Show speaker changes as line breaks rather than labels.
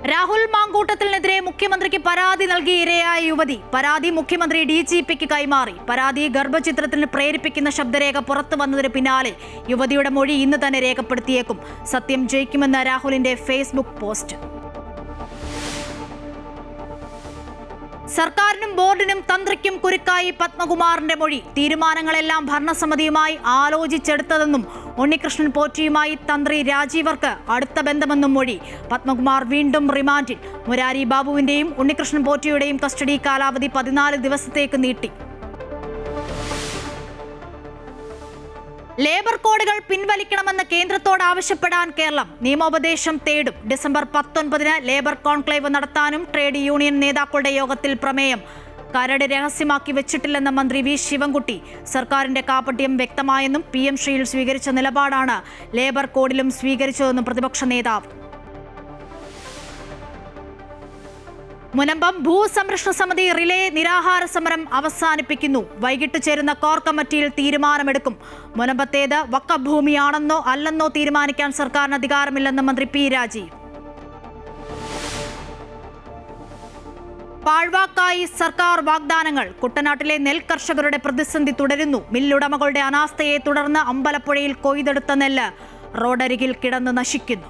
രാഹുൽ മാങ്കൂട്ടത്തിനെതിരെ മുഖ്യമന്ത്രിക്ക് പരാതി നൽകിയ ഇരയായ യുവതി പരാതി മുഖ്യമന്ത്രി DGPക്ക് കൈമാറി. പരാതി ഗർഭചിത്രത്തിന് പ്രേരിപ്പിക്കുന്ന ശബ്ദരേഖ പുറത്തു വന്നതിന് പിന്നാലെ യുവതിയുടെ മൊഴി ഇന്ന് തന്നെ രേഖപ്പെടുത്തിയേക്കും. സത്യം ജയിക്കുമെന്ന് രാഹുലിന്റെ ഫേസ്ബുക്ക് പോസ്റ്റ്. സർക്കാരിനും ബോർഡിനും തന്ത്രിക്കും കുരുക്കായി പത്മകുമാറിന്റെ മൊഴി. തീരുമാനങ്ങളെല്ലാം ഭരണസമിതിയുമായി ആലോചിച്ചെടുത്തതെന്നും ഉണ്ണികൃഷ്ണൻ പോറ്റിയുമായി തന്ത്രി രാജീവർക്ക് അടുത്ത ബന്ധമെന്നും മൊഴി. പത്മകുമാർ വീണ്ടും റിമാൻഡിൽ. മുരാരി ബാബുവിന്റെയും ഉണ്ണികൃഷ്ണൻ പോറ്റിയുടെയും കസ്റ്റഡി കാലാവധി 14 ദിവസത്തേക്ക് നീട്ടി. ലേബർ കോഡുകൾ പിൻവലിക്കണമെന്ന് കേന്ദ്രത്തോട് ആവശ്യപ്പെടാൻ കേരളം നിയമോപദേശം തേടും. ഡിസംബർ 19-ന് ലേബർ കോൺക്ലേവ് നടത്താനും ട്രേഡ് യൂണിയൻ നേതാക്കളുടെ യോഗത്തിൽ പ്രമേയം. കരട് രഹസ്യമാക്കി വെച്ചിട്ടില്ലെന്ന മന്ത്രി വി ശിവൻകുട്ടി. സർക്കാരിന്റെ കാപട്യം വ്യക്തമായെന്നും PM ശ്രീയിൽ സ്വീകരിച്ച നിലപാടാണ് ലേബർ കോഡിലും സ്വീകരിച്ചതെന്നും പ്രതിപക്ഷ നേതാവ്. മുനമ്പം ഭൂസംരക്ഷണ സമിതി റിലേ നിരാഹാര സമരം അവസാനിപ്പിക്കുന്നു. വൈകിട്ട് ചേരുന്ന കോർ കമ്മിറ്റിയിൽ തീരുമാനമെടുക്കും. മുനമ്പത്തേത് വഖഫ് ഭൂമിയാണെന്നോ അല്ലെന്നോ തീരുമാനിക്കാൻ സർക്കാരിന് അധികാരമില്ലെന്ന് മന്ത്രി P രാജീവ്. പാഴ്വാക്കായി സർക്കാർ വാഗ്ദാനങ്ങൾ. കുട്ടനാട്ടിലെ നെൽ കർഷകരുടെ പ്രതിസന്ധി തുടരുന്നു. മില്ലുടമകളുടെ അനാസ്ഥയെ തുടർന്ന് അമ്പലപ്പുഴയിൽ കൊയ്തെടുത്ത നെല്ല് റോഡരികിൽ കിടന്ന് നശിക്കുന്നു.